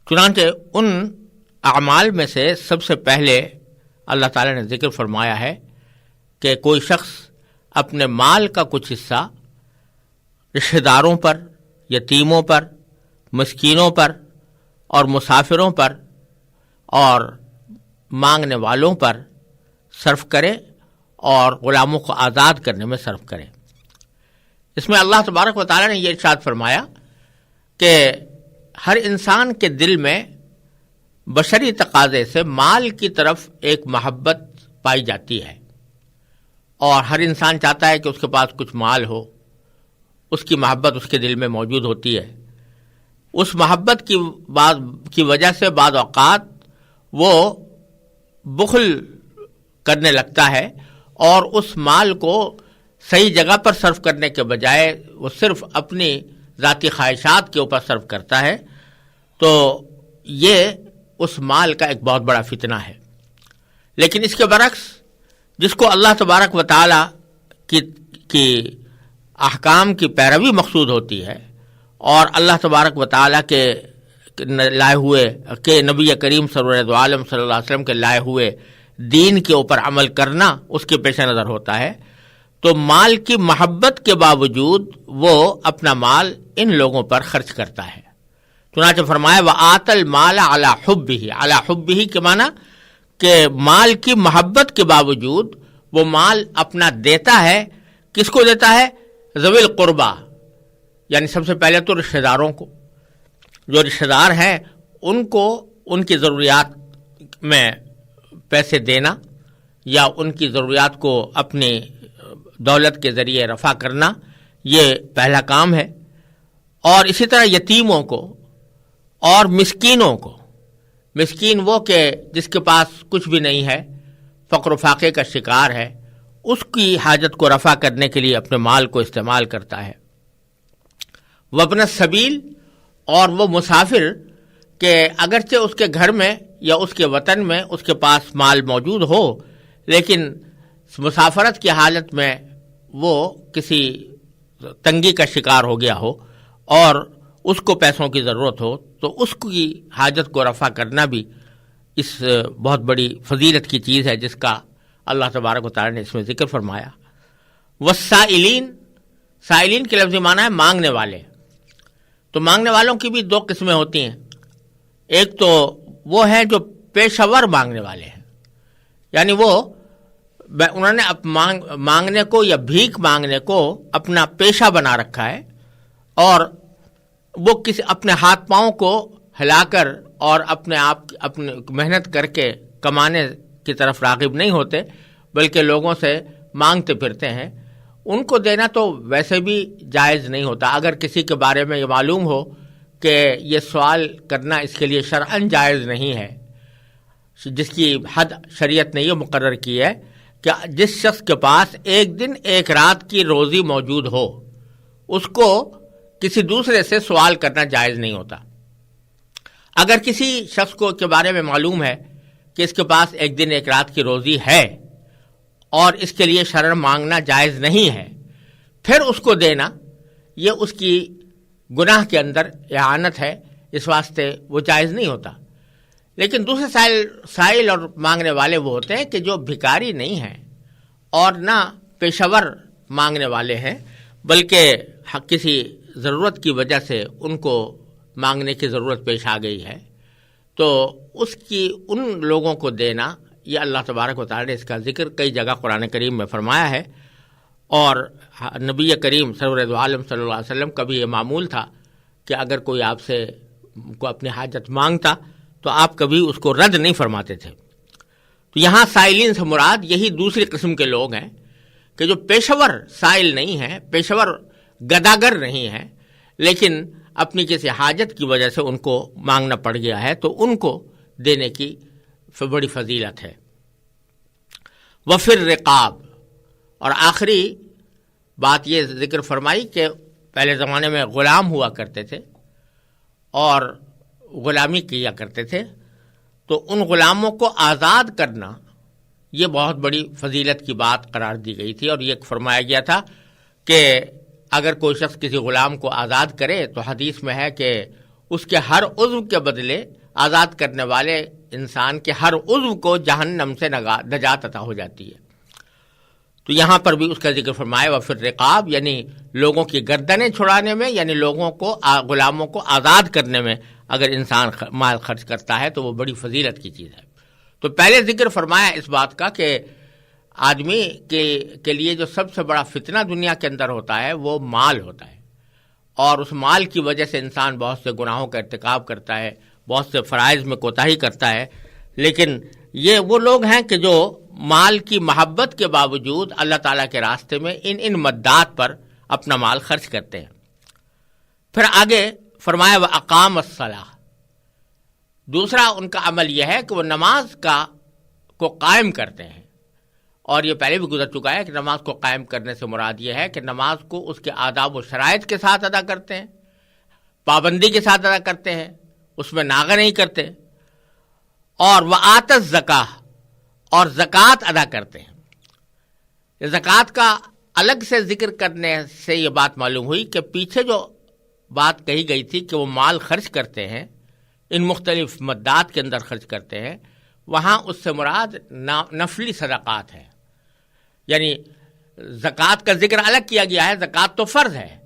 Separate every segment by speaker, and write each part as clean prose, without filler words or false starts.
Speaker 1: چنانچہ ان اعمال میں سے سب سے پہلے اللہ تعالیٰ نے ذکر فرمایا ہے کہ کوئی شخص اپنے مال کا کچھ حصہ رشتہ داروں پر، یتیموں پر، مسکینوں پر اور مسافروں پر اور مانگنے والوں پر صرف کرے اور غلاموں کو آزاد کرنے میں صرف کرے۔ اس میں اللہ تبارک و تعالیٰ نے یہ ارشاد فرمایا کہ ہر انسان کے دل میں بشری تقاضے سے مال کی طرف ایک محبت پائی جاتی ہے، اور ہر انسان چاہتا ہے کہ اس کے پاس کچھ مال ہو، اس کی محبت اس کے دل میں موجود ہوتی ہے۔ اس محبت کی وجہ سے بعض اوقات وہ بخل کرنے لگتا ہے اور اس مال کو صحیح جگہ پر صرف کرنے کے بجائے وہ صرف اپنی ذاتی خواہشات کے اوپر صرف کرتا ہے، تو یہ اس مال کا ایک بہت بڑا فتنہ ہے۔ لیکن اس کے برعکس جس کو اللہ تبارک و تعالی کی احکام کی پیروی مقصود ہوتی ہے اور اللہ تبارک و تعالی کے لائے ہوئے کہ نبی کریم سرور عالم صلی اللہ علیہ وسلم کے لائے ہوئے دین کے اوپر عمل کرنا اس کے پیش نظر ہوتا ہے، تو مال کی محبت کے باوجود وہ اپنا مال ان لوگوں پر خرچ کرتا ہے۔ چنانچہ فرمایا وَآتَ الْمَالَ عَلَى حُبِّهِ، عَلَى حُبِّهِ کے معنی کہ مال کی محبت کے باوجود وہ مال اپنا دیتا ہے۔ کس کو دیتا ہے؟ ذوی القربہ، یعنی سب سے پہلے تو رشتہ داروں کو، جو رشتہ دار ہیں ان کو ان کی ضروریات میں پیسے دینا یا ان کی ضروریات کو اپنی دولت کے ذریعے رفع کرنا، یہ پہلا کام ہے۔ اور اسی طرح یتیموں کو اور مسکینوں کو، مسکین وہ کہ جس کے پاس کچھ بھی نہیں ہے، فقر و فاقے کا شکار ہے، اس کی حاجت کو رفع کرنے کے لیے اپنے مال کو استعمال کرتا ہے۔ وابن السبیل، اور وہ مسافر کہ اگرچہ اس کے گھر میں یا اس کے وطن میں اس کے پاس مال موجود ہو، لیکن مسافرت کی حالت میں وہ کسی تنگی کا شکار ہو گیا ہو اور اس کو پیسوں کی ضرورت ہو، تو اس کی حاجت کو رفع کرنا بھی اس بہت بڑی فضیلت کی چیز ہے جس کا اللہ تبارک و تعالی نے اس میں ذکر فرمایا۔ والسائلین، سائلین کے لفظی معنی ہے مانگنے والے۔ تو مانگنے والوں کی بھی دو قسمیں ہوتی ہیں، ایک تو وہ ہیں جو پیشہ ور مانگنے والے ہیں، یعنی وہ انہوں نے مانگنے کو یا بھیک مانگنے کو اپنا پیشہ بنا رکھا ہے، اور وہ کسی اپنے ہاتھ پاؤں کو ہلا کر اور اپنے محنت کر کے کمانے کی طرف راغب نہیں ہوتے، بلکہ لوگوں سے مانگتے پھرتے ہیں۔ ان کو دینا تو ویسے بھی جائز نہیں ہوتا۔ اگر کسی کے بارے میں یہ معلوم ہو کہ یہ سوال کرنا اس کے لیے شرعاً جائز نہیں ہے، جس کی حد شریعت نے یہ مقرر کی ہے کہ جس شخص کے پاس ایک دن ایک رات کی روزی موجود ہو، اس کو کسی دوسرے سے سوال کرنا جائز نہیں ہوتا۔ اگر کسی شخص کو کے بارے میں معلوم ہے کہ اس کے پاس ایک دن ایک رات کی روزی ہے اور اس کے لیے شرعاً مانگنا جائز نہیں ہے، پھر اس کو دینا یہ اس کی گناہ کے اندر اعانت ہے، اس واسطے وہ جائز نہیں ہوتا۔ لیکن دوسرے سائل اور مانگنے والے وہ ہوتے ہیں کہ جو بھکاری نہیں ہیں اور نہ پیشہ ور مانگنے والے ہیں، بلکہ کسی ضرورت کی وجہ سے ان کو مانگنے کی ضرورت پیش آ گئی ہے، تو ان لوگوں کو دینا، یہ اللہ تبارک و تعالی نے اس کا ذکر کئی جگہ قرآن کریم میں فرمایا ہے۔ اور نبی کریم سرور عالم صلی اللہ علیہ وسلم کا بھی یہ معمول تھا کہ اگر کوئی آپ سے کو اپنی حاجت مانگتا تو آپ کبھی اس کو رد نہیں فرماتے تھے۔ تو یہاں سائلین سے مراد یہی دوسری قسم کے لوگ ہیں کہ جو پیشہ ور سائل نہیں ہیں، پیشہ ور گداگر نہیں ہیں، لیکن اپنی کسی حاجت کی وجہ سے ان کو مانگنا پڑ گیا ہے، تو ان کو دینے کی بڑی فضیلت ہے۔ وفر رقاب، اور آخری بات یہ ذکر فرمائی کہ پہلے زمانے میں غلام ہوا کرتے تھے اور غلامی کیا کرتے تھے، تو ان غلاموں کو آزاد کرنا یہ بہت بڑی فضیلت کی بات قرار دی گئی تھی، اور یہ فرمایا گیا تھا کہ اگر کوئی شخص کسی غلام کو آزاد کرے تو حدیث میں ہے کہ اس کے ہر عضو کے بدلے آزاد کرنے والے انسان کے ہر عضو کو جہنم سے نجات عطا ہو جاتی ہے۔ تو یہاں پر بھی اس کا ذکر فرمایا وفر رقاب، یعنی لوگوں کی گردنیں چھڑانے میں، یعنی لوگوں کو غلاموں کو آزاد کرنے میں اگر انسان مال خرچ کرتا ہے تو وہ بڑی فضیلت کی چیز ہے۔ تو پہلے ذکر فرمایا اس بات کا کہ آدمی کے لیے جو سب سے بڑا فتنہ دنیا کے اندر ہوتا ہے وہ مال ہوتا ہے، اور اس مال کی وجہ سے انسان بہت سے گناہوں کا ارتکاب کرتا ہے، بہت سے فرائض میں کوتاہی کرتا ہے۔ لیکن یہ وہ لوگ ہیں کہ جو مال کی محبت کے باوجود اللہ تعالیٰ کے راستے میں ان مدات پر اپنا مال خرچ کرتے ہیں۔ پھر آگے فرمایا وَأَقَامَ الصَّلَاةَ، دوسرا ان کا عمل یہ ہے کہ وہ نماز کو قائم کرتے ہیں، اور یہ پہلے بھی گزر چکا ہے کہ نماز کو قائم کرنے سے مراد یہ ہے کہ نماز کو اس کے آداب و شرائط کے ساتھ ادا کرتے ہیں، پابندی کے ساتھ ادا کرتے ہیں، اس میں ناغہ نہیں کرتے، اور وآت الزکاۃ، اور زکوٰۃ ادا کرتے ہیں۔ زکوٰۃ کا الگ سے ذکر کرنے سے یہ بات معلوم ہوئی کہ پیچھے جو بات کہی گئی تھی کہ وہ مال خرچ کرتے ہیں، ان مختلف مدات کے اندر خرچ کرتے ہیں، وہاں اس سے مراد نفلی صدقات ہے، یعنی زکوٰۃ کا ذکر الگ کیا گیا ہے۔ زکوٰۃ تو فرض ہے،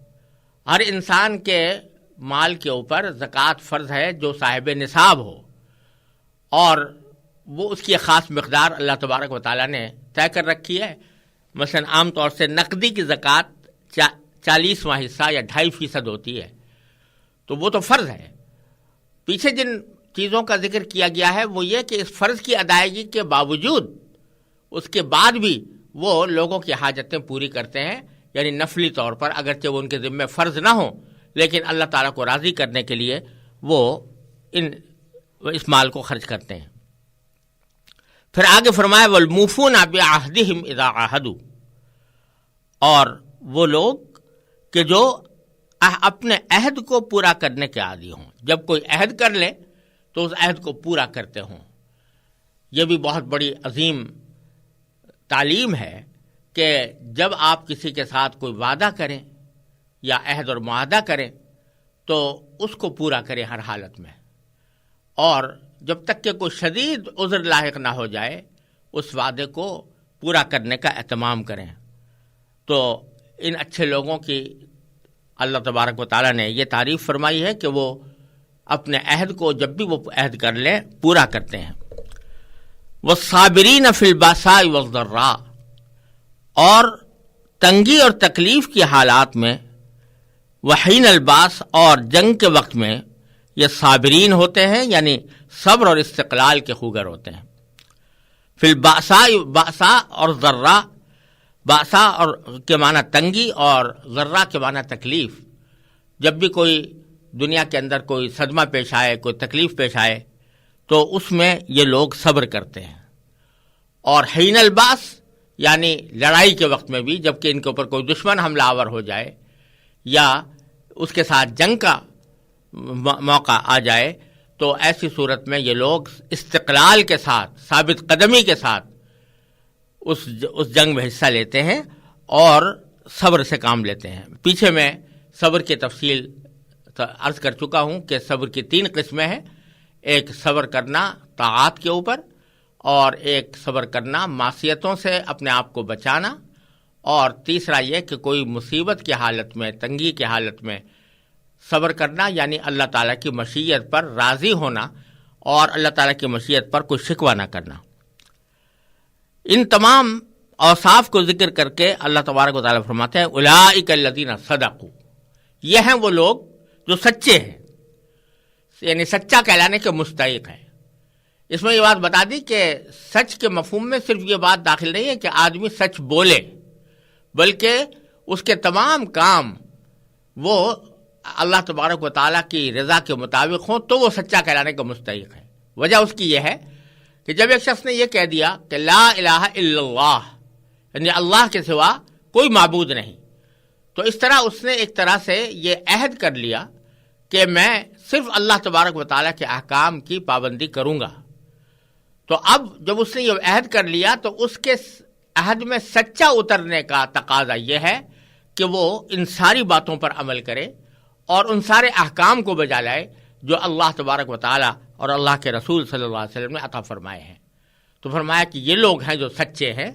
Speaker 1: ہر انسان کے مال کے اوپر زکوٰۃ فرض ہے جو صاحب نصاب ہو، اور وہ اس کی خاص مقدار اللہ تبارک و تعالیٰ نے طے کر رکھی ہے۔ مثلا عام طور سے نقدی کی زکوٰۃ 40واں حصہ یا 2.5% ہوتی ہے، تو وہ تو فرض ہے۔ پیچھے جن چیزوں کا ذکر کیا گیا ہے وہ یہ کہ اس فرض کی ادائیگی کے باوجود اس کے بعد بھی وہ لوگوں کی حاجتیں پوری کرتے ہیں، یعنی نفلی طور پر، اگرچہ وہ ان کے ذمہ فرض نہ ہوں، لیکن اللہ تعالیٰ کو راضی کرنے کے لیے وہ اس مال کو خرچ کرتے ہیں۔ پھر آگے فرمایا وَالْمُوفُونَ بِعَهْدِهِمْ إِذَا عَاهَدُوا، اور وہ لوگ کہ جو اپنے عہد کو پورا کرنے کے عادی ہوں، جب کوئی عہد کر لے تو اس عہد کو پورا کرتے ہوں۔ یہ بھی بہت بڑی عظیم تعلیم ہے کہ جب آپ کسی کے ساتھ کوئی وعدہ کریں یا عہد اور معاہدہ کریں تو اس کو پورا کریں ہر حالت میں، اور جب تک کہ کوئی شدید عذر لاحق نہ ہو جائے اس وعدے کو پورا کرنے کا اہتمام کریں۔ تو ان اچھے لوگوں کی اللہ تبارک و تعالیٰ نے یہ تعریف فرمائی ہے کہ وہ اپنے عہد کو جب بھی وہ عہد کر لیں پورا کرتے ہیں۔ وَالصَّابِرِينَ فِي الْبَأْسَاءِ وَالضَّرَّاءِ، اور تنگی اور تکلیف کی حالات میں، وحین الباس، اور جنگ کے وقت میں یہ صابرین ہوتے ہیں، یعنی صبر اور استقلال کے خوگر ہوتے ہیں۔ فی البأساء، بأسا اور ضرّا، بأسا اور کے معنی تنگی اور ضرّا کے معنی تکلیف، جب بھی کوئی دنیا کے اندر کوئی صدمہ پیش آئے، کوئی تکلیف پیش آئے تو اس میں یہ لوگ صبر کرتے ہیں۔ اور حین الباس یعنی لڑائی کے وقت میں بھی، جب کہ ان کے اوپر کوئی دشمن حملہ آور ہو جائے یا اس کے ساتھ جنگ کا موقع آ جائے تو ایسی صورت میں یہ لوگ استقلال کے ساتھ، ثابت قدمی کے ساتھ اس جنگ میں حصہ لیتے ہیں اور صبر سے کام لیتے ہیں۔ پیچھے میں صبر کی تفصیل عرض کر چکا ہوں کہ صبر کی 3 قسمیں ہیں، ایک صبر کرنا طاعات کے اوپر، اور ایک صبر کرنا معصیتوں سے اپنے آپ کو بچانا، اور تیسرا یہ کہ کوئی مصیبت کی حالت میں، تنگی کی حالت میں صبر کرنا، یعنی اللہ تعالیٰ کی مشیت پر راضی ہونا اور اللہ تعالیٰ کی مشیت پر کوئی شکوہ نہ کرنا۔ ان تمام اوصاف کو ذکر کر کے اللہ تبارک و تعالیٰ فرماتے ہیں اولئک الذین صدقوا، یہ ہیں وہ لوگ جو سچے ہیں، یعنی سچا کہلانے کے مستحق ہیں۔ اس میں یہ بات بتا دی کہ سچ کے مفہوم میں صرف یہ بات داخل نہیں ہے کہ آدمی سچ بولے، بلکہ اس کے تمام کام وہ اللہ تبارک و تعالیٰ کی رضا کے مطابق ہوں تو وہ سچا کہلانے کا مستحق ہے۔ وجہ اس کی یہ ہے کہ جب ایک شخص نے یہ کہہ دیا کہ لا الہ الا اللہ، یعنی اللہ کے سوا کوئی معبود نہیں، تو اس طرح اس نے ایک طرح سے یہ عہد کر لیا کہ میں صرف اللہ تبارک و تعالیٰ کے احکام کی پابندی کروں گا۔ تو اب جب اس نے یہ عہد کر لیا تو اس کے عہد میں سچا اترنے کا تقاضا یہ ہے کہ وہ ان ساری باتوں پر عمل کرے اور ان سارے احکام کو بجا لائے جو اللہ تبارک و تعالیٰ اور اللہ کے رسول صلی اللہ علیہ وسلم نے عطا فرمائے ہیں۔ تو فرمایا کہ یہ لوگ ہیں جو سچے ہیں،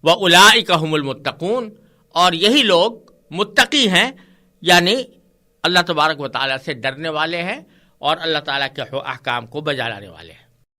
Speaker 1: وَأُولَٰئِكَ هُمُ الْمُتَّقُونَ، اور یہی لوگ متقی ہیں، یعنی اللہ تبارک و تعالیٰ سے ڈرنے والے ہیں اور اللہ تعالیٰ کے احکام کو بجا لانے والے ہیں۔